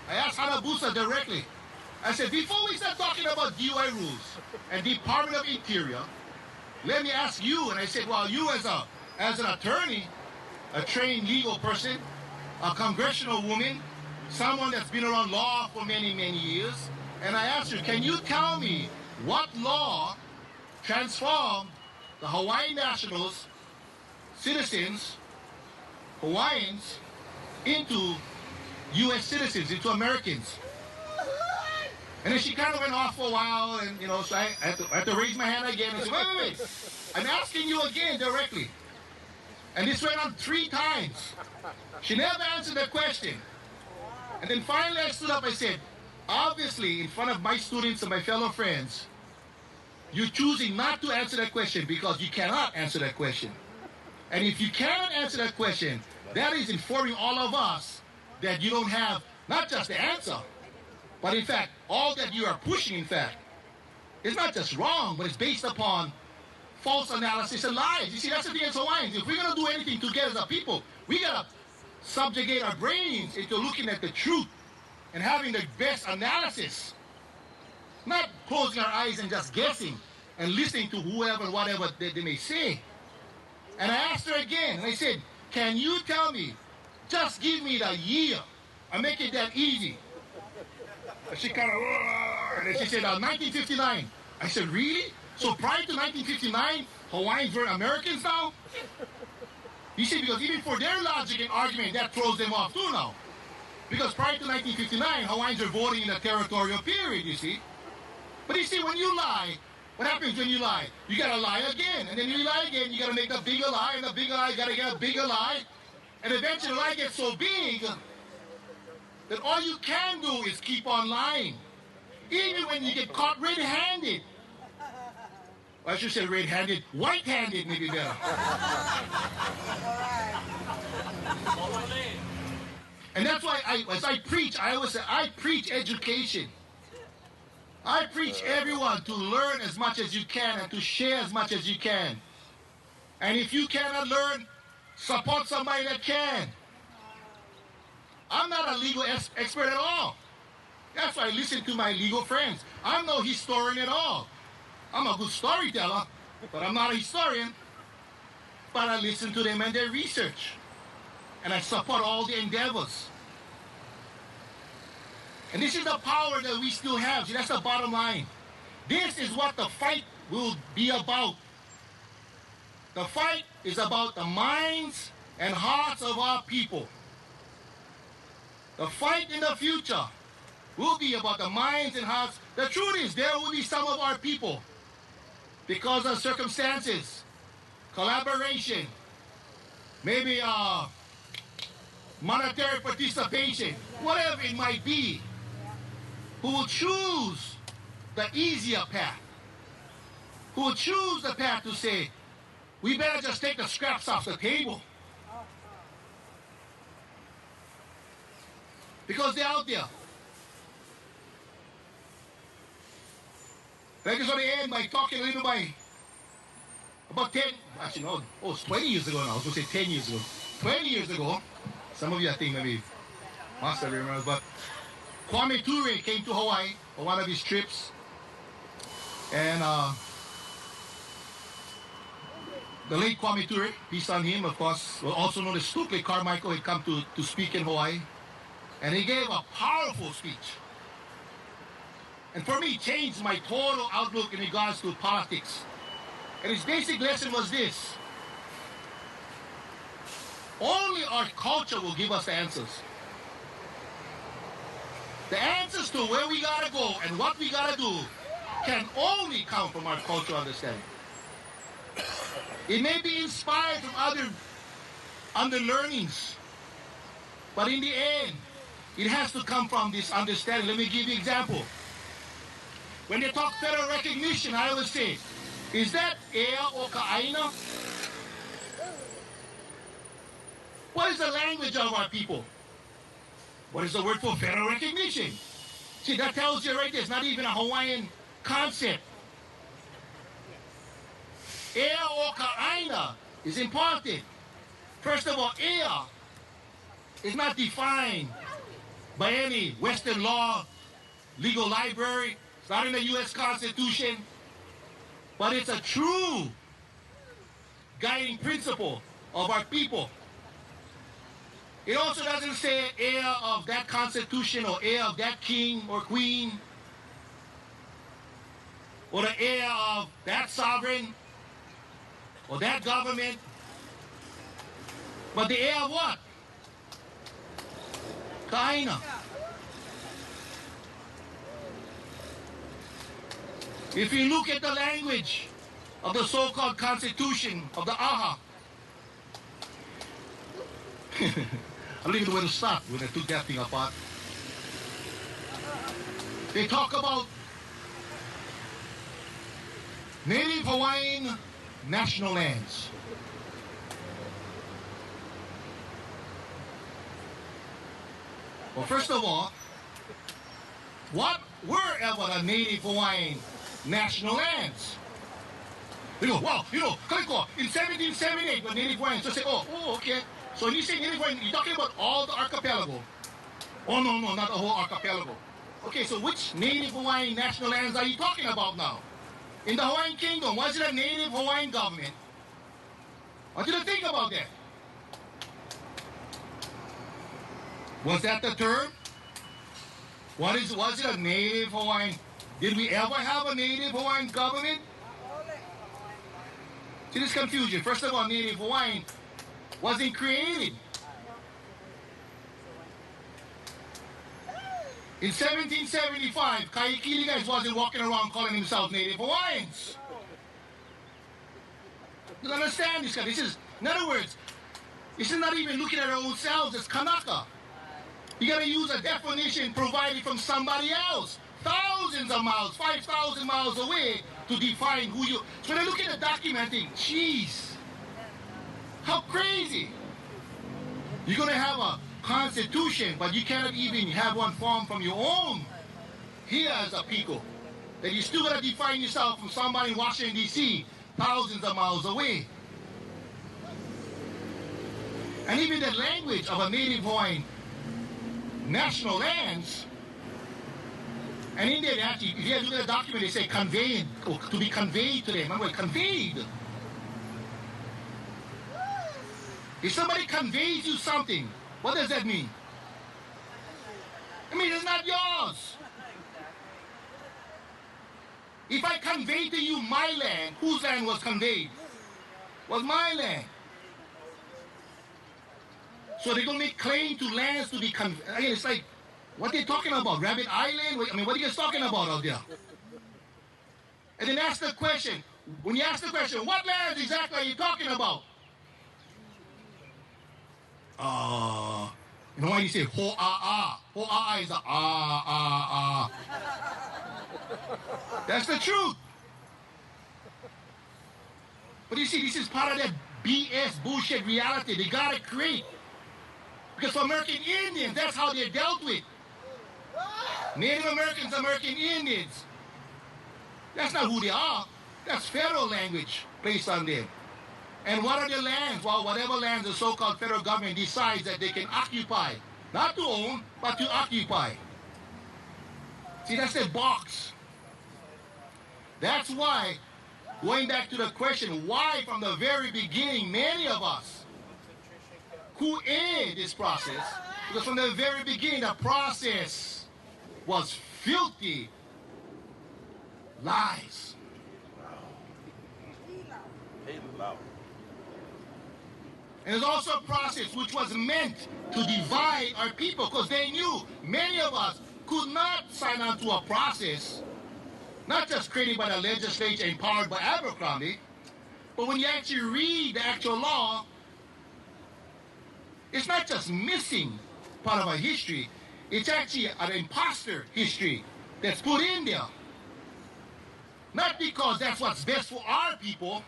I asked Hanabusa directly. I said, before we start talking about DUI rules and Department of Interior, let me ask you. And I said, well, you as an attorney, a trained legal person, a congressional woman, someone that's been around law for many, many years, and I asked her, can you tell me what law transformed the Hawaiian nationals, citizens, Hawaiians, into U.S. citizens, into Americans? And then she kind of went off for a while, and so I had to raise my hand again and say, wait. I'm asking you again directly. And this went on 3 times. She never answered the question. And then finally I stood up, I said, obviously in front of my students and my fellow friends, you're choosing not to answer that question because you cannot answer that question. And if you cannot answer that question, that is informing all of us that you don't have not just the answer, but in fact, all that you are pushing, in fact, is not just wrong, but it's based upon false analysis and lies. You see, that's the thing as Hawaiians. If we're going to do anything together as a people, we got to subjugate our brains into looking at the truth and having the best analysis. Not closing our eyes and just guessing and listening to whoever and whatever they may say. And I asked her again, and I said, can you tell me, just give me the year. I make it that easy. And she kind of, and then she said, 1959. I said, really? So prior to 1959, Hawaiians were Americans now? You see, because even for their logic and argument, that throws them off too now. Because prior to 1959, Hawaiians are voting in the territorial period, you see. But you see, when you lie, what happens when you lie? You gotta lie again, and then you lie again, you gotta make a bigger lie, and the bigger lie, you gotta get a bigger lie. And eventually the lie gets so big that all you can do is keep on lying. Even when you get caught red-handed. Well, I should say red-handed, white-handed may be better. And that's why as I preach, I always say, I preach education. I preach everyone to learn as much as you can and to share as much as you can. And if you cannot learn, support somebody that can. I'm not a legal expert at all. That's why I listen to my legal friends. I'm no historian at all. I'm a good storyteller, but I'm not a historian. But I listen to them and their research. And I support all the endeavors. And this is the power that we still have. See, that's the bottom line. This is what the fight will be about. The fight is about the minds and hearts of our people. The fight in the future will be about the minds and hearts. The truth is, there will be some of our people, because of circumstances, collaboration, maybe monetary participation, whatever it might be, who will choose the easier path, who will choose the path to say, we better just take the scraps off the table. Because they're out there. I just want to end by talking a little by about 10, actually no, it's 20 years ago now. I was going to say 10 years ago. 20 years ago, some of you I think maybe must have remembered, but Kwame Ture came to Hawaii on one of his trips. And the late Kwame Ture, peace on him, of course, also known as Stokely Carmichael, had come to speak in Hawaii. And he gave a powerful speech. And for me, it changed my total outlook in regards to politics. And his basic lesson was this: only our culture will give us the answers. The answers to where we gotta go and what we gotta do can only come from our cultural understanding. It may be inspired from other underlearnings, but in the end, it has to come from this understanding. Let me give you an example. When they talk federal recognition, I always say, is that ea o ka'aina? What is the language of our people? What is the word for federal recognition? See, that tells you right there, it's not even a Hawaiian concept. Ea o ka'aina is important. First of all, ea is not defined by any Western law, legal library. It's not in the U.S. Constitution. But it's a true guiding principle of our people. It also doesn't say heir of that constitution or heir of that king or queen or the heir of that sovereign or that government. But the heir of what? Kaina. If you look at the language of the so-called constitution of the AHA, I don't even know where to start when I took that thing apart. They talk about Native Hawaiian national lands. Well, first of all, what were ever the Native Hawaiian national lands? You know, well, Kaliko, in 1778, when Native Hawaiians just say, oh, okay. So when you say Native Hawaiian, you're talking about all the archipelago. Oh, no, not the whole archipelago. Okay, so which Native Hawaiian national lands are you talking about now? In the Hawaiian Kingdom, was it a Native Hawaiian government? I want you to think about that. Was that the term? Was it a Native Hawaiian? Did we ever have a Native Hawaiian government? See this confusion. First of all, Native Hawaiian wasn't created. In 1775, Kaikili guys wasn't walking around calling themselves Native Hawaiians. You understand this guy? This is, in other words, this is not even looking at our own selves as Kanaka. You gotta use a definition provided from somebody else. Thousands of miles, 5,000 miles away to define who you... So when I look at the document, I think, jeez, how crazy. You're gonna have a constitution, but you cannot even have one formed from your own here as a people. That you still gotta define yourself from somebody in Washington, D.C., thousands of miles away. And even the language of a Native Hawaiian national lands, and in there, they actually, if you look at the document, they say conveyed, or to be conveyed to them. Remember, conveyed. If somebody conveys you something, what does that mean? I mean, it's not yours. If I convey to you my land, whose land was conveyed? Was my land. So they're going to make claim to lands to be conveyed. Again, it's like, what are they talking about? Rabbit Island? I mean, what are you guys talking about out there? And then ask the question. When you ask the question, what lands exactly are you talking about? You know why you say Ho'a'a? Ho'a'a is a That's the truth. But you see, this is part of that BS bullshit reality they gotta create. Because for American Indians, that's how they're dealt with. Native Americans, American Indians. That's not who they are. That's federal language placed on them. And what are the lands? Well, whatever lands the so-called federal government decides that they can occupy. Not to own, but to occupy. See, that's the box. That's why, going back to the question, why from the very beginning, many of us who aid this process, because from the very beginning, the process was filthy lies. And there's also a process which was meant to divide our people, because they knew many of us could not sign on to a process, not just created by the legislature empowered by Abercrombie, but when you actually read the actual law, it's not just missing part of our history, it's actually an imposter history that's put in there. Not because that's what's best for our people,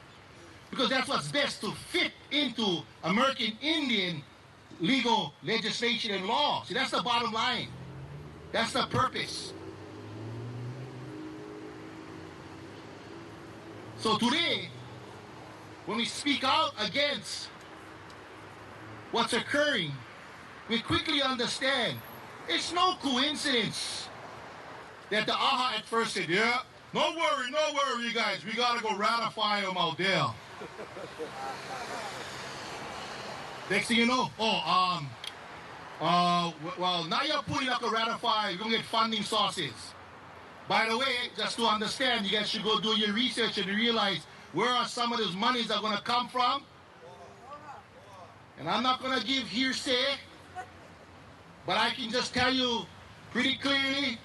because that's what's best to fit into American Indian legal legislation and law. See, that's the bottom line. That's the purpose. So today, when we speak out against what's occurring, we quickly understand It's no coincidence that the AHA at first said, yeah, no worry, you guys. We got to go ratify them out there. Next thing you know, well, now you're putting up a ratify, you're going to get funding sources. By the way, just to understand, you guys should go do your research and realize where are some of those monies are going to come from. And I'm not going to give hearsay, but I can just tell you pretty clearly,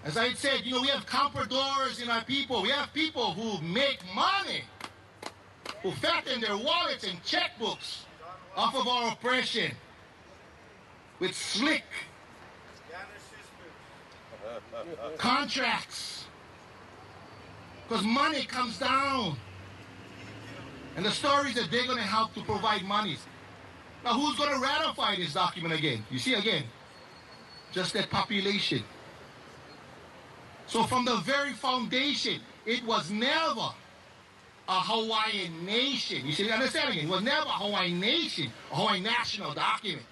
as I said, you know, we have compradors in our people. We have people who make money, who fatten their wallets and checkbooks off of our oppression with slick contracts. Because money comes down. And the story is that they're going to help to provide monies. Now, who's going to ratify this document again? You see, again, just that population. So from the very foundation, it was never a Hawaiian nation. You see, understand again, it was never a Hawaiian nation, a Hawaiian national document.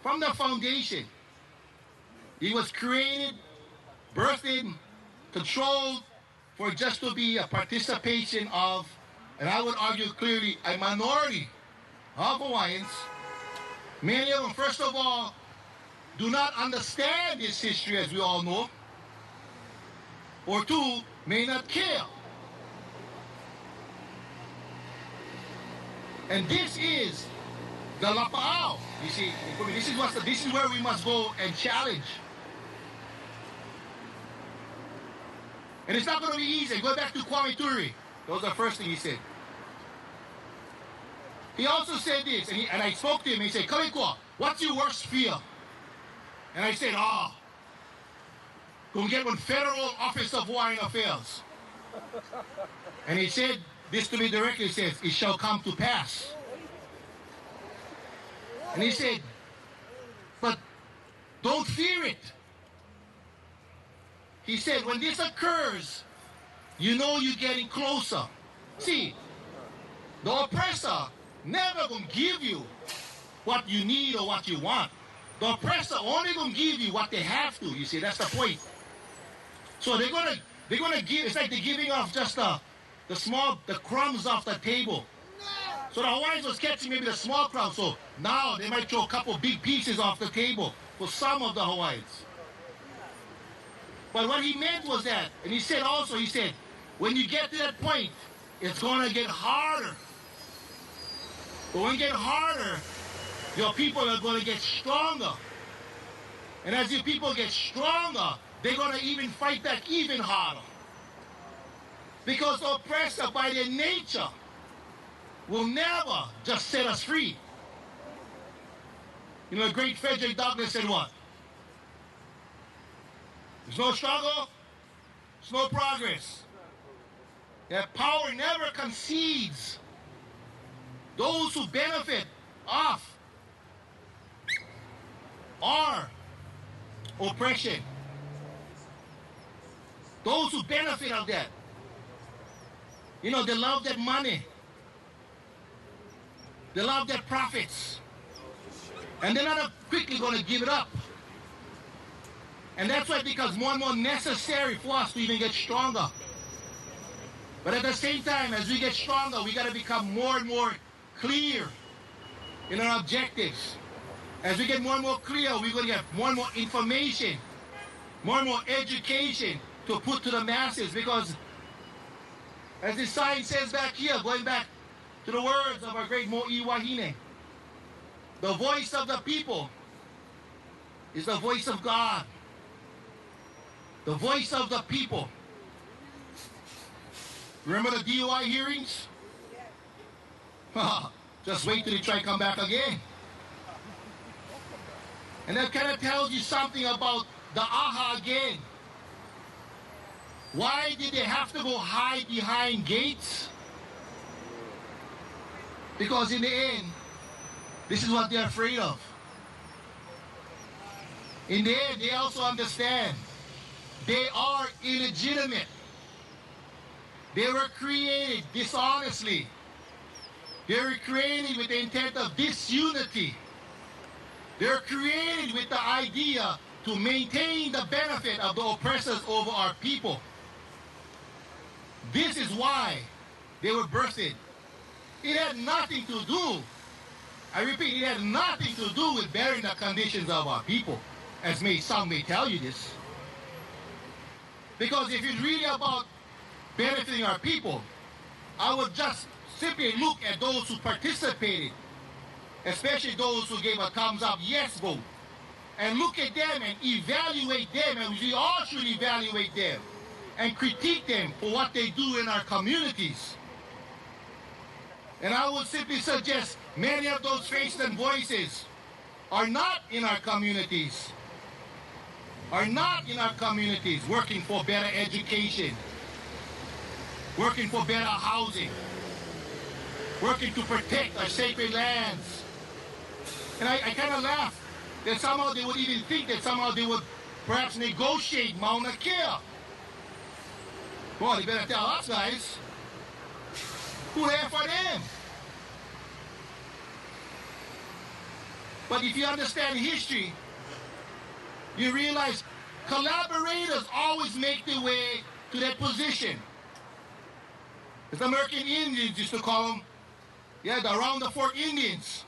From the foundation, it was created, birthed, controlled for just to be a participation of, and I would argue clearly, a minority of Hawaiians. Many of them, first of all, do not understand this history as we all know, or two, may not care. And this is the Lapa'au. You see, this is where we must go and challenge. And it's not going to be easy. Go back to Kwame Ture. That was the first thing he said. He also said this, and I spoke to him, and he said, Kalikua, what's your worst fear? And I said, gonna get one Federal Office of Hawaiian Affairs. And he said this to me directly, he says, it shall come to pass. And he said, but don't fear it. He said, when this occurs, you know you're getting closer. See, the oppressor never gonna give you what you need or what you want. The oppressor only gonna give you what they have to. You see, that's the point. So they're gonna give. It's like the giving of just the crumbs off the table. So the Hawaiians was catching maybe the small crumbs. So now they might throw a couple big pieces off the table for some of the Hawaiians. But what he meant was that, and he said also, he said, when you get to that point, it's gonna get harder. But when it gets harder, your people are going to get stronger. And as your people get stronger, they're going to even fight back even harder. Because the oppressor, by their nature, will never just set us free. You know, the great Frederick Douglass said what? There's no struggle, there's no progress. That power never concedes. Those who benefit off our oppression, those who benefit of that, you know, they love that money, they love their profits, and they're not quickly going to give it up. And that's why it becomes more and more necessary for us to even get stronger. But at the same time, as we get stronger, we got to become more and more clear in our objectives. As we get more and more clear, we're going to get more and more information, more and more education to put to the masses. Because, as the sign says back here, going back to the words of our great Mo'i Wahine, the voice of the people is the voice of God. The voice of the people. Remember the DUI hearings? Just wait till they try to come back again. And that kind of tells you something about the AHA again. Why did they have to go hide behind gates? Because in the end, this is what they're afraid of. In the end, they also understand they are illegitimate. They were created dishonestly. They were created with the intent of disunity. They're created with the idea to maintain the benefit of the oppressors over our people. This is why they were birthed. It had nothing to do, I repeat, it had nothing to do with bettering the conditions of our people, as some may tell you this. Because if it's really about benefiting our people, I would just simply look at those who participated, especially those who gave a thumbs up yes vote, and look at them and evaluate them, and we all should evaluate them and critique them for what they do in our communities. And I would simply suggest many of those faces and voices are not in our communities, working for better education, working for better housing, working to protect our sacred lands. And I kind of laugh that somehow they would even think that somehow they would perhaps negotiate Mauna Kea. Well, they better tell us, guys. Who there for them? But if you understand history, you realize collaborators always make their way to that position. As the American Indians used to call them, the Around the Fort Indians.